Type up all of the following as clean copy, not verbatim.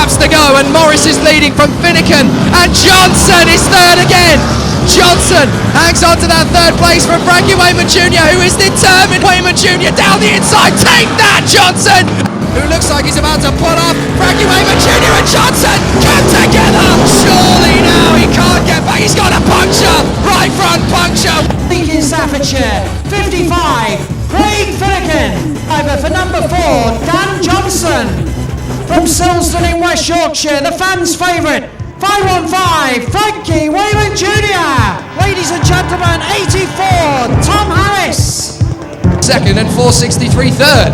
laps to go, and Morris is leading from Finnegan, and Johnson is third again. Johnson hangs on to that third place from Frankie Wayman Jr., who is determined. Wayman Jr. down the inside, take that Johnson, who looks like he's about to pull off. Frankie Wayman Jr. and Johnson come together. Surely now he can't get back, he's got a puncture, right front puncture. In Staffordshire, 55, Craig Finnegan. Over for number 4, Dan Johnson. From Silsden in West Yorkshire, the fans' favourite, 515, Frankie Wayman Jr. Ladies and gentlemen, 84, Tom Harris. Second and 463 third.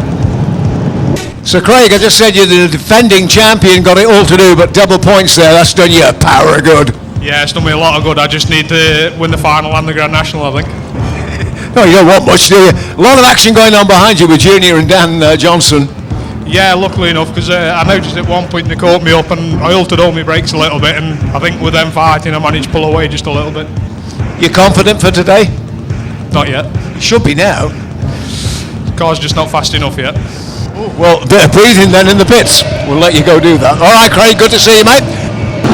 So Craig, I just said you're the defending champion, got it all to do, but double points there, that's done you a power of good. Yeah, it's done me a lot of good. I just need to win the final and the Grand National, I think. No, you don't want much, do you? A lot of action going on behind you with Junior and Dan Johnson. Yeah, luckily enough, because I noticed at one point they caught me up and I altered all my brakes a little bit, and I think with them fighting I managed to pull away just a little bit. You confident for today? Not yet. You should be now. The car's just not fast enough yet. Well, a bit of breathing then in the pits. We'll let you go do that. All right, Craig, good to see you, mate.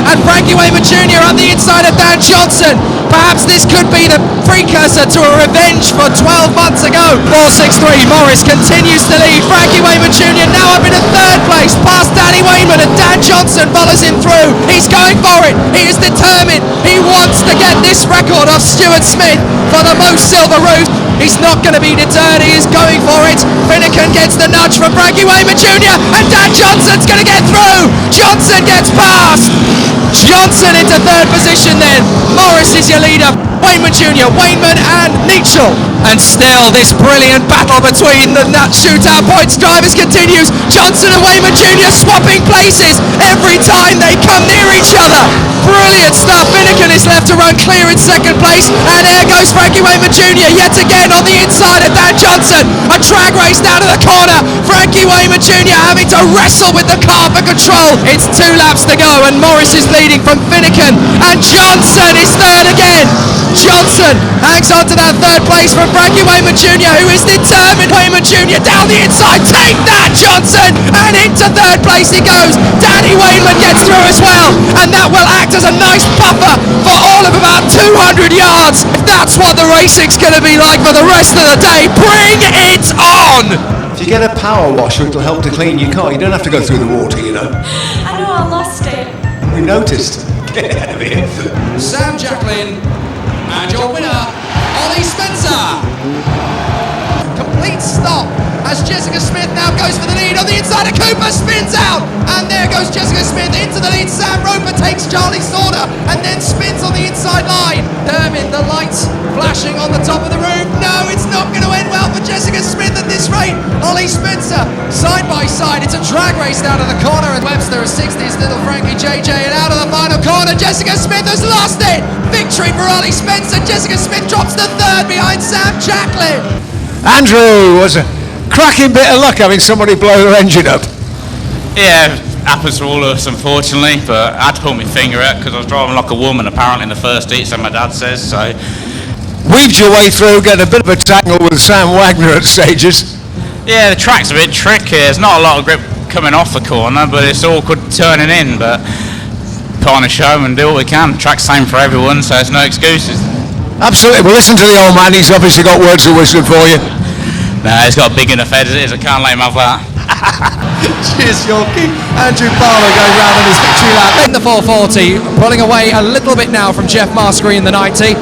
And Frankie Wayman Jr. on the inside of Dan Johnson. Perhaps this could be the precursor to a revenge for 12 months ago. 463, Morris continues to lead. Frankie Wayman Jr. now up in a third place, past Danny Wayman, and Dan Johnson follows him through. He's going for it. He is determined. He wants to get this record of Stuart Smith for the most silver roofs. He's not going to be deterred. He is going for it. Finnegan gets the nudge from Frankie Wayman Jr. and Dan Johnson's going to get through. Johnson gets past. Johnson into third position then. Morris is your leader. Wayman Jr., Wayman and Nietzschel. And still this brilliant battle between the shootout points drivers continues. Johnson and Wayman Jr. swapping places every time they come near each other. Brilliant stuff. Finnegan is left to run clear in second place, and there goes Frankie Wayman Jr. yet again on the inside of Dan Johnson. A drag race down to the corner. Frankie Wayman Jr. having to wrestle with the car for control. It's 2 laps to go, and Morris is leading from Finnegan, and Johnson is third again. Johnson hangs on to that third place from Frankie Wayman Jr., who is determined. Wayman Jr. down the inside, take that Johnson, and into third place he goes. Danny Wayman gets through as well, and that will act as a nice buffer for all of about 200 yards. If that's what the racing's going to be like for the rest of the day, bring it on! If you get a power washer, it'll help to clean your car. You don't have to go through the water, you know. I know, I lost it. We noticed. Get out of here. Sam Jacklin, and your winner, Ollie Spencer. Complete stop as Jessica Smith now goes for the lead on the inside of Cooper, spins out, and there goes Jessica Smith into the lead. Sam Roper takes Charlie Sauter and then spins on the inside line. Dermot, the lights flashing on the top of the roof. No, it's not going to end well for Jessica Smith at this rate. Ollie Spencer, side by side. It's a drag race down to the corner, and Webster is 60s, little Frankie JJ, and out of the final corner, Jessica Smith has lost it. Victory for Ollie Spencer. Jessica Smith drops to third behind Sam Jacklin. Andrew, was a cracking bit of luck having somebody blow their engine up. Yeah, happens to all of us unfortunately, but I had to pull my finger out because I was driving like a woman apparently in the first heat, so my dad says, so. Weaved your way through, getting a bit of a tangle with Sam Wagner at stages. Yeah, the track's a bit tricky. There's not a lot of grip coming off the corner, but it's awkward turning in, but put on a show and do what we can. The track's the same for everyone, so there's no excuses. Absolutely. Well, listen to the old man. He's obviously got words of wisdom for you. No, he's got a big enough head as it is. I can't let him have that. Cheers, Yorkie. Andrew Palmer going round on his victory lap. In the 440, pulling away a little bit now from Jeff Marskery in the 90.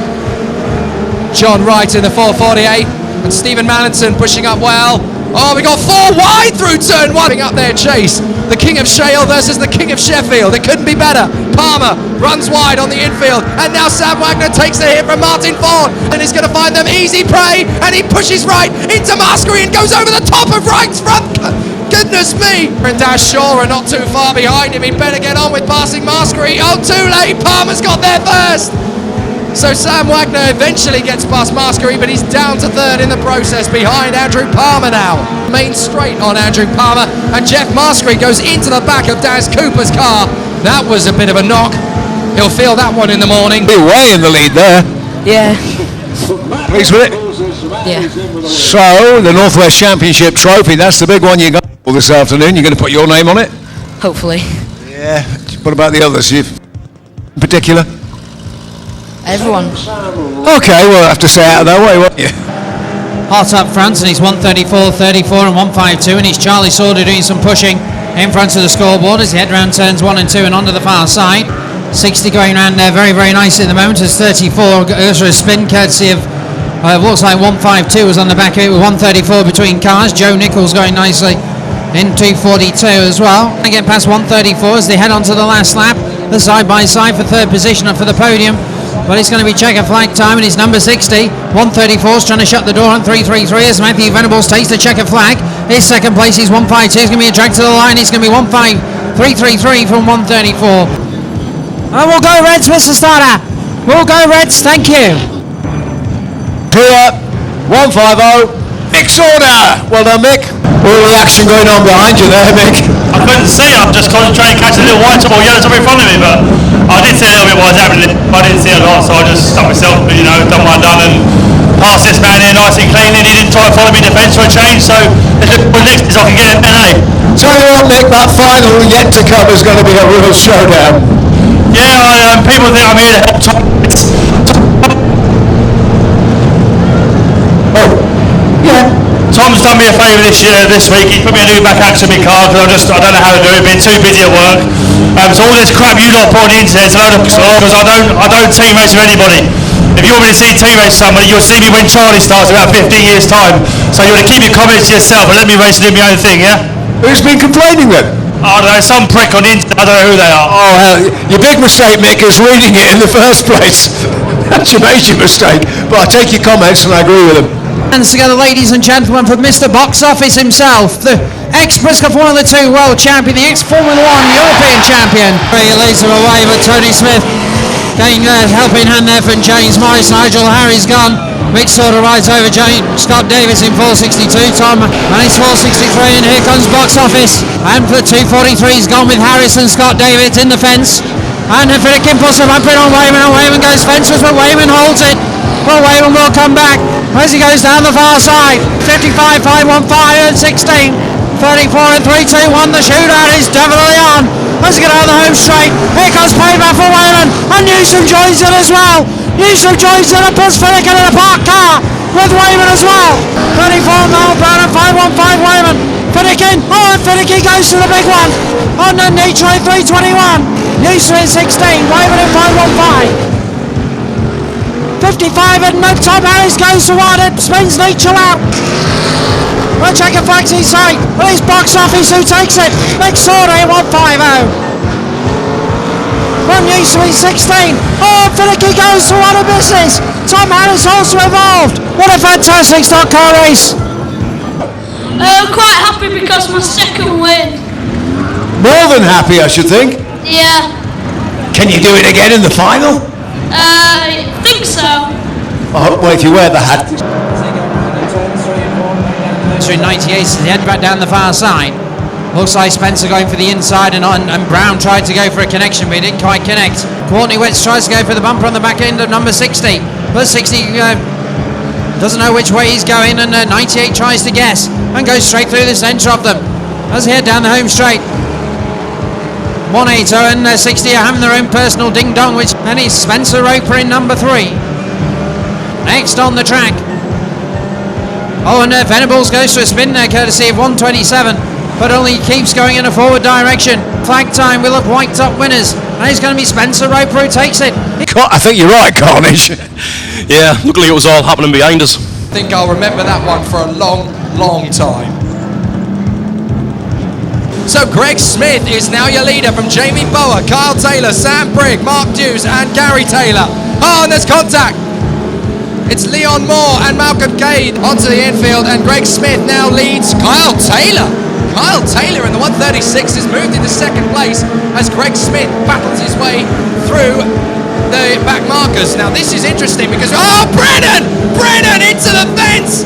John Wright in the 448. And Stephen Mallinson pushing up well. Oh, we got 4 wide through turn 1. Up there, Chase. The King of Shale versus the King of Sheffield. It couldn't be better. Palmer runs wide on the infield. And now Sam Wagner takes the hit from Martin Ford. And he's going to find them easy prey. And he pushes right into Marskery and goes over the top of Wright's front. Goodness me. And Dash Shaw are not too far behind him. He'd better get on with passing Marskery. Oh, too late. Palmer's got there first. So Sam Wagner eventually gets past Marskery, but he's down to third in the process behind Andrew Palmer now. Main straight on Andrew Palmer, and Jeff Marskery goes into the back of Daz Cooper's car. That was a bit of a knock. He'll feel that one in the morning. Be way in the lead there. Yeah. Pleased with it? Yeah. So, the Northwest Championship trophy, that's the big one you got this afternoon. You're going to put your name on it? Hopefully. Yeah. What about the others? You in particular? Everyone. Okay, well, I have to say out of their way, won't you? Hot up front, and he's 134, 34 and 152, and he's Charlie Sauter doing some pushing in front of the scoreboard as he head round turns 1 and 2 and onto the far side. 60 going round there very, very nicely at the moment as 34 goes for a spin courtesy of looks like 152 was on the back of it with 134 between cars. Joe Nichols going nicely in 242 as well. They get past 134 as they head on to the last lap. The side by side for third position and for the podium. But it's going to be checker flag time, and it's number 60. 134 is trying to shut the door on 333 as Matthew Venables takes the checker flag. His second place is 152. It's going to be a drag to the line. It's going to be 15333 from 134. And we'll go Reds, Mr. Starter. We'll go Reds, thank you. Clear. 150. Mick's order. Well done, Mick. All the action going on behind you there, Mick. I couldn't see, I'm just concentrating catching a little white top or yellow top in front of me, but I did see a little bit what was happening, but I didn't see a lot, so I just stuck myself, you know, done what I've done and passed this man here nice and clean, and he didn't try to follow me in defence for a change, so let's look for the next is I can get it, eh? Tell you what, Mick, that final yet to come is going to be a real showdown. Yeah, people think I'm here to help Tom. Oh, yeah. Tom's done me a favour this week. He put me a new back axle in my car because I don't know how to do it, being too busy at work. So all this crap you lot put on the internet, because I don't team race with anybody. If you want me to see team race somebody, you'll see me when Charlie starts in about 15 years time. So you want to keep your comments to yourself and let me race and do my own thing, yeah? Who's been complaining then? I don't know, some prick on the internet, I don't know who they are. Oh, hell, your big mistake, Mick, is reading it in the first place. That's your major mistake. But I take your comments and I agree with them. Hands together, ladies and gentlemen, for Mr. Box Office himself, the ex-BriSCA Formula 2 World Champion, the ex-Formula 1 European Champion. He leads him away, but Tony Smith getting a helping hand there from James Morris. Nigel Harry's gone. Mick sort of rides over Scott Davis in 462. Tom managed 463, and here comes Box Office. And for 243, he's gone with Harrison. Scott Davis in the fence. And Finnegan puts a bump in on Wayman, and Wayman goes fences, but Wayman holds it. Well, Wayman will come back as he goes down the far side. 55, 515 and 16. 34 and 321. The shootout is definitely on. As he gets out of the home straight. Here comes payback for Wayman. And Newsom joins in as well. Newsom joins in and puts Finnegan in a parked car with Wayman as well. 34 Noel Brown and 515 Wayman. Finnegan. Oh, and Finnegan goes to the big one. On the Detroit 321. Newsom in 16. Wayman in 515. 55 and Tom Harris goes to one and spins Nietzsche out. We'll check a flag's inside. Well, it's Box Office who takes it. Mick Sauter in 150. From Newsom in 16. Oh, Finnegan goes to one and misses. Tom Harris also involved. What a fantastic stock car race. Quite happy because my second win. More than happy, I should think. Yeah. Can you do it again in the final? I think so. Oh, well, if you wear the hat. Through 98, so they head back down the far side. Looks like Spencer going for the inside, and Brown tried to go for a connection, but he didn't quite connect. Courtney Witts tries to go for the bumper on the back end of number 60, but 60 doesn't know which way he's going, and 98 tries to guess and goes straight through the centre of them as they head down the home straight. 180 and 60 are having their own personal ding-dong, which then is Spencer Roper in number 3. Next on the track. Oh, and Venables goes to a spin there, courtesy of 127, but only keeps going in a forward direction. Flag time, we'll have white top winners, and it's going to be Spencer Roper who takes it. I think you're right, Carnage. Yeah, luckily it was all happening behind us. I think I'll remember that one for a long, long time. So Greg Smith is now your leader from Jamie Bower, Kyle Taylor, Sam Brigg, Mark Dews and Gary Taylor. Oh, and there's contact. It's Leon Moore and Malcolm Cade onto the infield, and Greg Smith now leads Kyle Taylor. Kyle Taylor in the 136 has moved into second place as Greg Smith battles his way through the back markers. Now this is interesting because, oh, Brennan into the fence.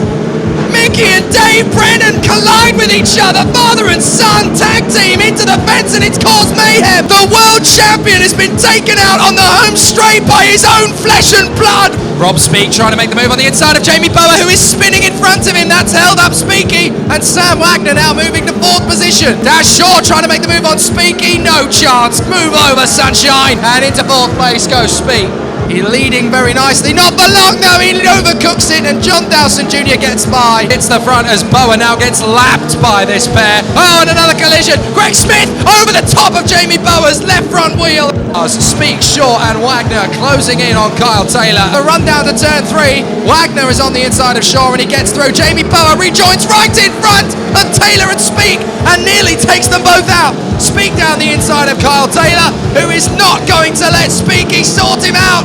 Mickey and Dave Brennan collide with each other. Father and son tag team into the fence, and it's caused mayhem. mayhem. The world champion has been taken out on the home straight by his own flesh and blood. Rob Speak trying to make the move on the inside of Jamie Bower, who is spinning in front of him. That's held up Speaky, and Sam Wagner now moving to 4th position. Dash Shaw trying to make the move on Speaky, no chance. Move over, Sunshine, and into 4th place goes Speak. He's leading very nicely, not for long though, he overcooks it and John Dowson Jr. gets by. Hits the front as Bower now gets lapped by this pair. Oh, and another collision. Greg Smith over the top of Jamie Bower's left front wheel. Speak, Shaw and Wagner closing in on Kyle Taylor. The run down to turn 3. Wagner is on the inside of Shaw and he gets through. Jamie Bower rejoins right in front of Taylor and Speak and nearly takes them both out. Speak down the inside of Kyle Taylor, who is not going to let Speaky sort him out.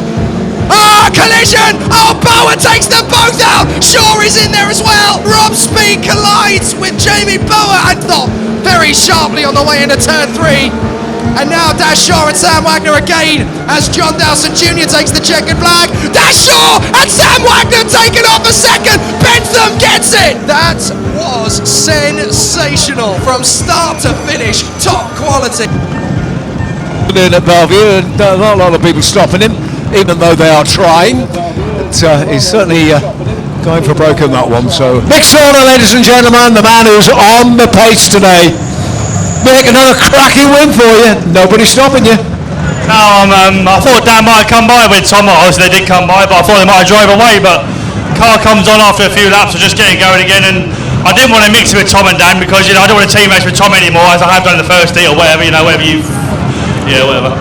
Oh, collision! Oh, Bower takes them both out! Shaw is in there as well! Rob Speak collides with Jamie Bower and thought very sharply on the way into turn 3. And now Dash Shaw and Sam Wagner again as John Dowson Jr. takes the checkered flag. Dash Shaw and Sam Wagner taken off a second. Bentham gets it. That was sensational from start to finish. Top quality. In at BelleVue, and not a lot of people stopping him, even though they are trying. But he's certainly going for broke on that one. So Mick Slaughter, ladies and gentlemen, the man who's on the pace today. Mick, another cracking win for you. Nobody stopping you. No, I thought Dan might have come by with Tom. Obviously they did come by, but I thought they might have drove away. But car comes on after a few laps, so just getting going again. And I didn't want to mix it with Tom and Dan because I don't want to team race with Tom anymore, as I have done in the first heat or whatever. Whatever you. Yeah, whatever.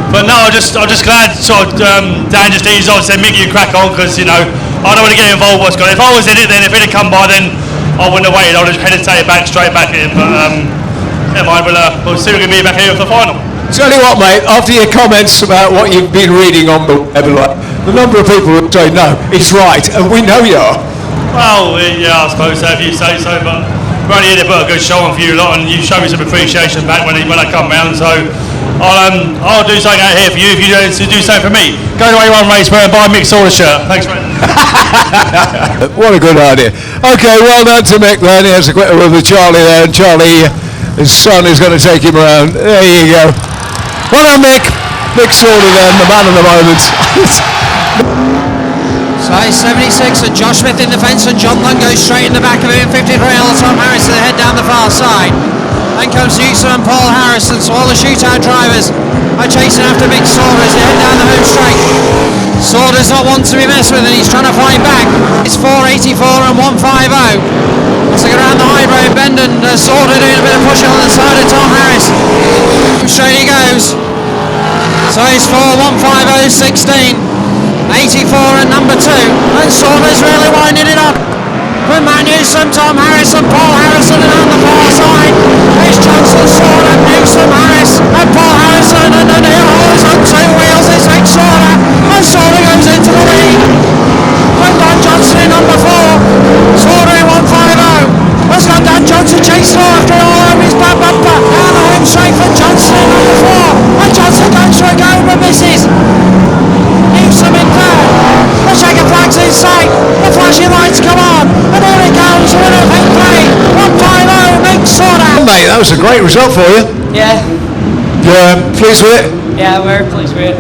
But no, I'm just glad sort of Dan just eased off and said, Mick, you crack on, because I don't want to get involved with what's going on. If I was in it, then if it had come by, then I wouldn't have waited. I would have hesitated straight back in. But never mind, we'll see if we can be back here for the final. Tell you what, mate, after your comments about what you've been reading on the web, the number of people who say, no, it's right, and we know you are. Well, yeah, I suppose so, if you say so, but we're only here to put a good show on for you lot, and you show me some appreciation back when I come round, so I'll do something out here for you if you do something for me. Go to A1 Racewear and buy a Mick Slaughter shirt. Thanks, mate. What a good idea. Okay, well done to Mick then. He has a quick with Charlie there, and Charlie, his son, is going to take him around. There you go. Well done, Mick. Mick Slaughter then, the man of the moment. Size 76 and Josh Smith in the fence, and John Dunn goes straight in the back of him. 53 on Tom Harris, they head down the far side. Then comes Newsom and Paul Harrison, so all the shootout drivers are chasing after Mick Slaughter as they head down the home straight. Slaughter's not one to be messed with, and he's trying to find back. It's 484 and 150. As they go around the high road bend, and Slaughter doing a bit of pushing on the side of Tom Harris. Straight he goes. So it's 4 150 16. 84 and number 2, and Slaughter's really winding it up. With Matt Newsom, Tom Harris and Paul Harrison, and on the far side there's Johnson, Slaughter, Newsom, Harris and Paul Harrison, and then he's on 2 wheels, it's Mick Slaughter, and Slaughter goes into the lead. With Don Johnson in number 4, Slaughter in 150. Has got Dan Johnson chasing after all over his back bumper. Down the home straight for Johnson in number 4, and Johnson goes for a go but misses. Newsom in third. The checkered flag's in sight. The flashing lights come on, and here it comes. The winner of heat 3, 150, Mick Slaughter. Mate, that was a great result for you. Yeah. You're pleased with it? Yeah, we're pleased with it.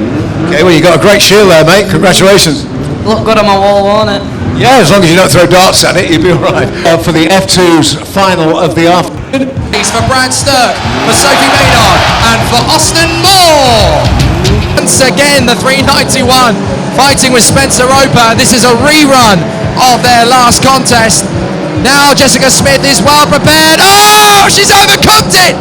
Okay, well, you got a great shield there, mate. Congratulations. Look good on my wall, won't it? Yeah, as long as you don't throw darts at it, you'll be all right. For the F2's final of the afternoon. It's for Brad Stirk, for Sophie Maynard, and for Austin Moore. Once again, the 391 fighting with Spencer Roper. This is a rerun of their last contest. Now Jessica Smith is well prepared. Oh, she's overcooked it!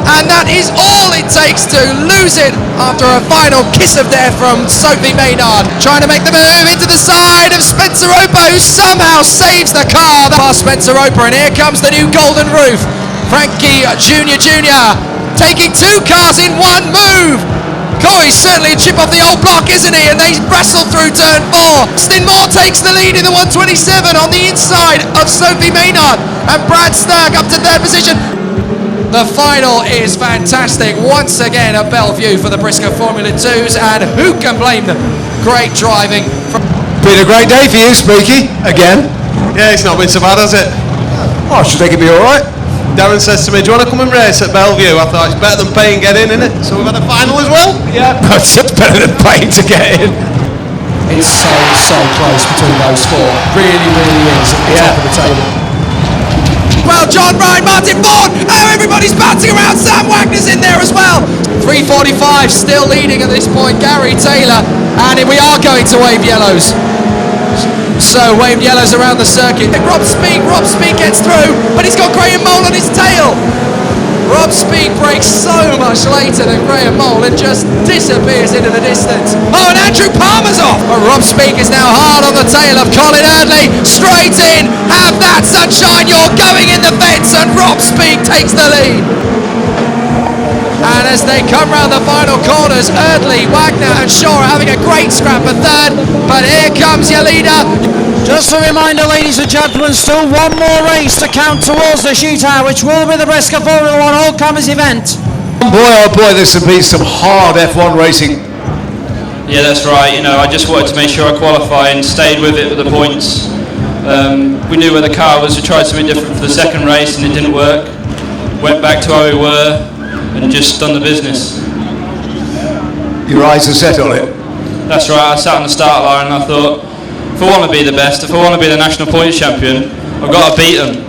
And that is all it takes to lose it after a final kiss of death from Sophie Maynard. Trying to make the move into the side of Spencer Roper, who somehow saves the car. Past Spencer Roper, and here comes the new Golden Roof. Frankie Jr. taking 2 cars in one move. He's certainly a chip off the old block, isn't he? And they wrestle through turn 4. Austin Moore takes the lead in the 127 on the inside of Sophie Maynard, and Brad Stirk up to 3rd position. The final is fantastic once again at BelleVue for the BriSCA Formula 2s, and who can blame them? Great driving. Been a great day for you, Speaky, again. Yeah, it's not been so bad, has it? Oh, I should think it'd be all right. Darren says to me, do you want to come and race at BelleVue? I thought it's better than paying get in, isn't it? So we've had a final as well? Yeah, but it's better than paying to get in. It's so close between those four. Really is at the top of the table. Well, John Ryan, Martin Ford, oh, everybody's bouncing around. Sam Wagner's in there as well. 3:45, still leading at this point, Gary Taylor, and we are going to wave yellows. So waved yellows around the circuit. Rob Speak gets through, but he's got Graham Mole on his tail. Rob Speak breaks so much later than Graham Mole and just disappears into the distance. Oh, and Andrew Palmer's off. But Rob Speak is now hard on the tail of Colin Eardley. Straight in, have that sunshine, you're going in the fence, and Rob Speak takes the lead. And as they come round the final corners, Eardley, Wagner and Shaw are having a great scrap for third, but here comes your leader. Just a reminder, ladies and gentlemen, still one more race to count towards the shootout, which will be the BriSCA Formula 1 All-Comers event. Boy, oh boy, this will be some hard F1 racing. Yeah, that's right. You know, I just wanted to make sure I qualify and stayed with it for the points. We knew where the car was. We tried something different for the second race and it didn't work. Went back to how we were and just done the business. Your eyes are set on it? That's right. I sat on the start line and I thought, if I want to be the best, if I want to be the national points champion, I've got to beat them.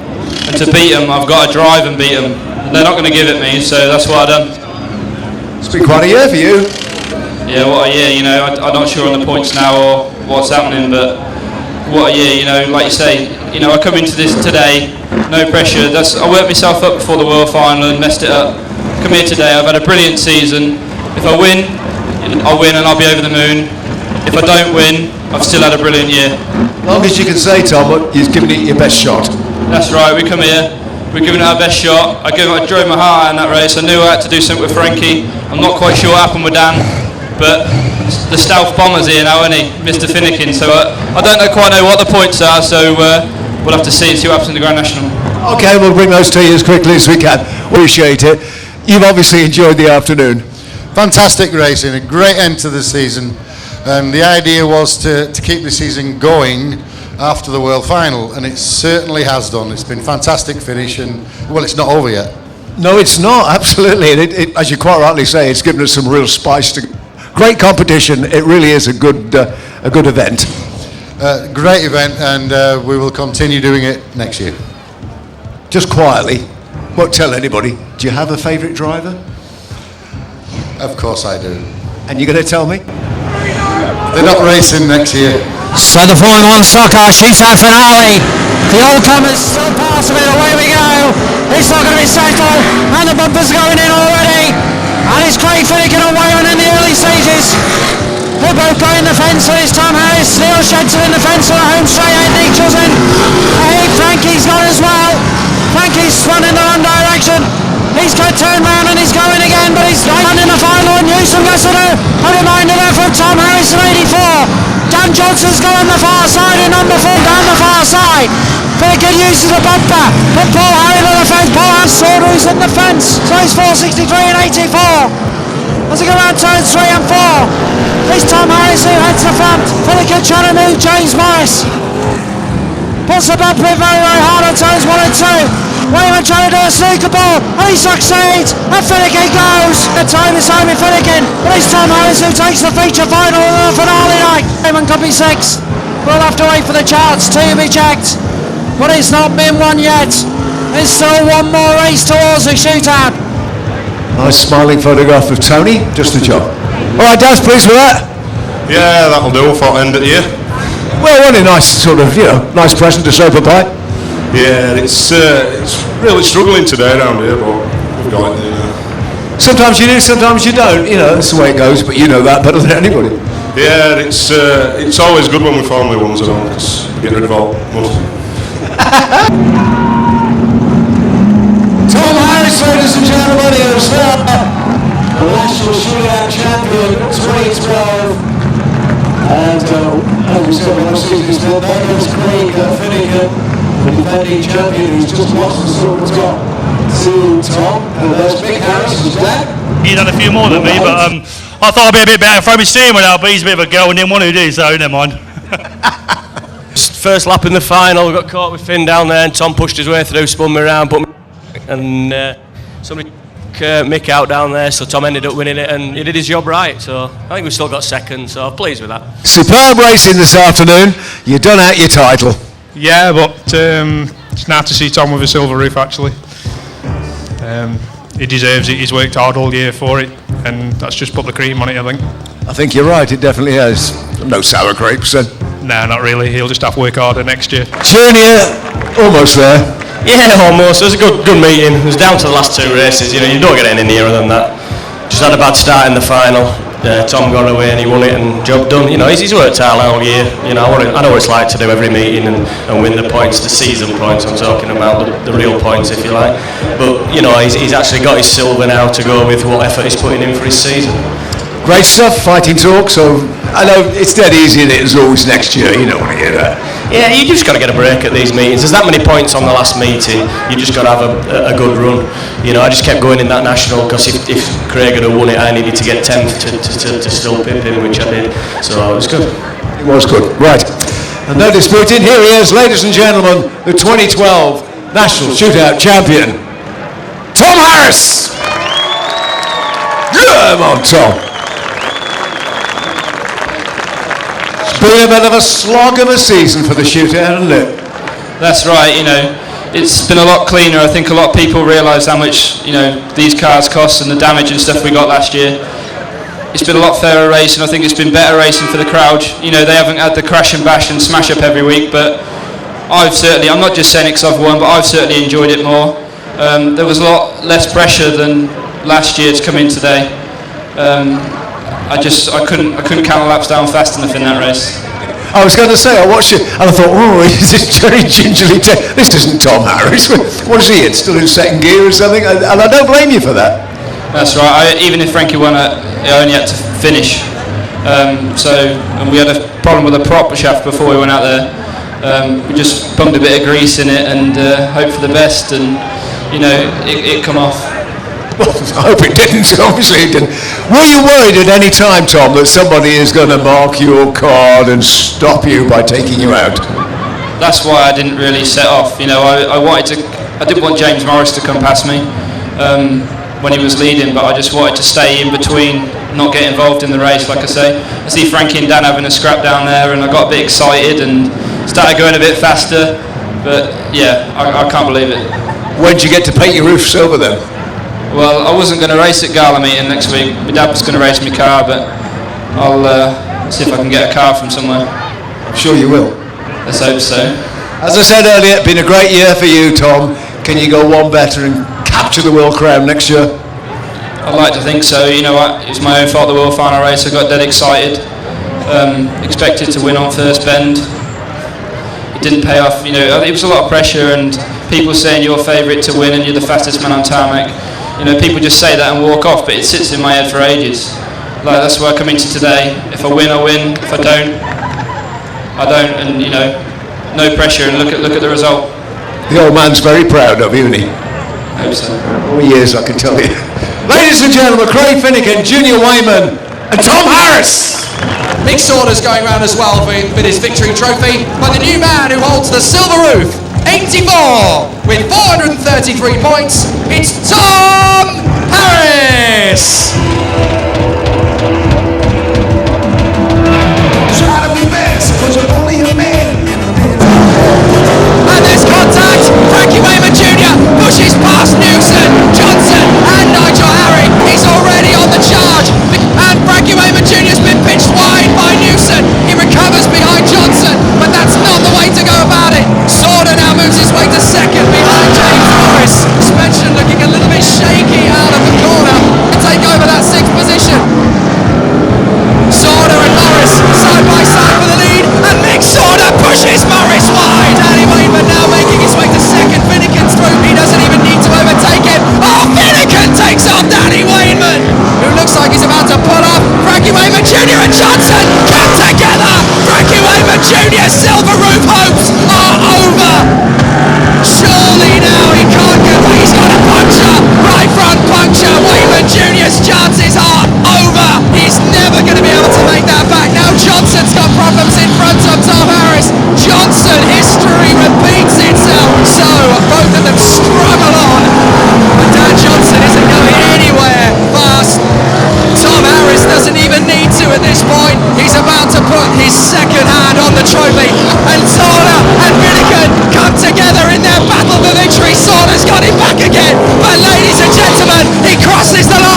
And to beat them, I've got to drive and beat them. And they're not going to give it me, so that's what I've done. It's been quite a year for you. Yeah, what a year, you know. I'm not sure on the points now or what's happening, but what a year, you know. Like you say, you know, I come into this today, no pressure. I worked myself up before the World Final and messed it up. Come here today, I've had a brilliant season. If I win, I'll win and I'll be over the moon. If I don't win, I've still had a brilliant year. Long as you can say, Tom, you've given it your best shot. That's right, we come here, we're giving it our best shot. I drove my heart out in that race. I knew I had to do something with Frankie. I'm not quite sure what happened with Dan, but the stealth bomber's here now, isn't he? Mr. Finnegan. So I don't quite know what the points are, so we'll have to see and see what happens in the Grand National. Okay, we'll bring those to you as quickly as we can. Appreciate it. You've obviously enjoyed the afternoon. Fantastic racing, a great end to the season. And the idea was to keep the season going after the World Final, and it certainly has done. It's been a fantastic finish, and well, it's not over yet. No, it's not, absolutely. It, as you quite rightly say, it's given us some real spice to great competition. It really is a good event. Great event, and we will continue doing it next year. Just quietly, won't tell anybody, do you have a favourite driver? Of course I do. And you're going to tell me? They're not racing next year. So the Formula 1 Soccer shootout finale. The All-Comers still part of it. Away we go. It's not going to be settled, and the bumper's going in already. And it's Craig Finnegan and Wayman in the early stages. They're both going the fence, and it's Tom Harris, Neil Shenton in the fence on the home straight, and Nick Chilton. Hey, Frankie's gone as well. Frankie's spun in the wrong direction. He's got turned round and he's going again, but he's right in the final, and Newsom gets a reminder there from Tom Harris in 84. Dan Johnson's gone on the far side in number 4 down the far side. Finnegan uses the bumper, but Paul Harris on the fence. Paul Harris saw who's in the fence, so he's 463 and 84. As they go around turns 3 and 4, it's Tom Harris who heads the front. Finnegan trying to move James Morris. Puts the bumper in very, very hard on turns 1 and 2. Wayman trying to do a snooker ball, and he succeeds, and Finnegan goes. The time is Simon Finnegan, but it's Tom Harris who takes the feature final of the finale night. Wayman could be 6. We'll have to wait for the charts to be checked, but it's not been won yet. There's still one more race towards the shootout. Nice smiling photograph of Tony, just a job. All right, Daz, pleased with that? Yeah, that'll do. Thought end of the year. Well, what a nice sort of, nice present to Sophie by. Yeah, it's really struggling today around here, but we've got it there. Sometimes you do, sometimes you don't. That's the way it goes, but you know that better than anybody. Yeah, it's always good when we Formula 1s around, because we get rid of all mud. Tom Harris, ladies and gentlemen, is now the National Shootout Champion 2012. And as we said, when I see this bit, there goes Craig Finnegan, the defending champion who's just lost the silver top to Tom. And there's Mick Harris, who's back. He's done a few more than me, but I thought I'd be a bit better. Throw my steering wheel out, but he's a bit of a girl and didn't want to do, so never mind. First lap in the final, we got caught with Finn down there, and Tom pushed his way through, spun me around, put me and somebody took Mick out down there, so Tom ended up winning it, and he did his job right. So I think we still got second, so I'm pleased with that. Superb racing this afternoon. You done out your title. Yeah, but it's nice to see Tom with a silver roof actually. He deserves it, he's worked hard all year for it, and that's just put the cream on it, I think. I think you're right, it definitely has. No sour grapes then. No, not really, he'll just have to work harder next year. Junior, almost there. Yeah, almost. It was a good meeting. It was down to the last 2 races. You know, you don't get any nearer than that. Just had a bad start in the final. Tom got away and he won it, and job done. You know, he's worked hard all year. You know, I know what it's like to do every meeting and win the points, the season points. I'm talking about the real points, if you like. But you know, he's actually got his silver now to go with what effort he's putting in for his season. Great stuff, fighting talk. So I know it's dead easy and it's always next year. You don't want to hear that. Yeah, you just got to get a break at these meetings. There's that many points on the last meeting. You just got to have a good run. You know, I just kept going in that national because if Craig had won it, I needed to get 10th to still pip him, which I did. So it was good. It was good. Right. And no disputing. Here he is, ladies and gentlemen, the 2012 National Shootout Champion, Tom Harris. Come on, Tom. Been a bit of a slog of a season for the shootout, hasn't it? That's right, you know, it's been a lot cleaner. I think a lot of people realise how much, you know, these cars cost and the damage and stuff we got last year. It's been a lot fairer racing. I think it's been better racing for the crowd. You know, they haven't had the crash and bash and smash up every week, but I'm not just saying it because I've won, but I've certainly enjoyed it more. There was a lot less pressure than last year to come in today. I couldn't count the laps down fast enough in that race. I was going to say, I watched it and I thought, oh, is this very gingerly this isn't Tom Harris. What is he in? Still in second gear or something? And I don't blame you for that. That's right. Even if Frankie won it, I only had to finish. And we had a problem with the prop shaft before we went out there. We just pumped a bit of grease in it and hoped for the best, and you know, it come off. Well, I hope it didn't, obviously it didn't. Were you worried at any time, Tom, that somebody is going to mark your card and stop you by taking you out? That's why I didn't really set off. You know, I didn't want James Morris to come past me when he was leading, but I just wanted to stay in between, not get involved in the race, like I say. I see Frankie and Dan having a scrap down there, and I got a bit excited and started going a bit faster, but yeah, I can't believe it. When did you get to paint your roofs over then? Well, I wasn't going to race at Gala meeting next week. My dad was going to race my car, but I'll see if I can get a car from somewhere. I'm sure you will. Let's hope so. As I said earlier, been a great year for you, Tom. Can you go one better and capture the world crown next year? I'd like to think so. You know what? It was my own fault, the world final race. I got dead excited. Expected to win on first bend. It didn't pay off. You know, it was a lot of pressure and people saying you're favourite to win and you're the fastest man on tarmac. You know, people just say that and walk off, but it sits in my head for ages. Like, that's where I come into today. If I win, I win. If I don't, I don't. And you know, no pressure. And look at the result. The old man's very proud of you, isn't he? I hope so. All years, I can tell you. Ladies and gentlemen, Craig Finnegan, Junior Wayman, and Tom Harris. Mick Saunders going round as well with his victory trophy, but the new man who holds the silver roof, 84 with 433 points, it's Tom Harris! Try to be best, 'cause you're only a man. And there's contact, Frankie Wayman Jr. pushes past Newson, Johnson and Nigel Harry, he's already on the charge, and Frankie Wayman Jr. has been pitched wide by Newson, he recovers behind Johnson, but that's not the way to go about it. Sauder now moves his way to second behind James Morris. Suspension looking a little bit shaky out of the corner to take over to put his second hand on the trophy, and Zorla and Finnegan come together in their battle for victory. Zorla's got it back again, but ladies and gentlemen, he crosses the line.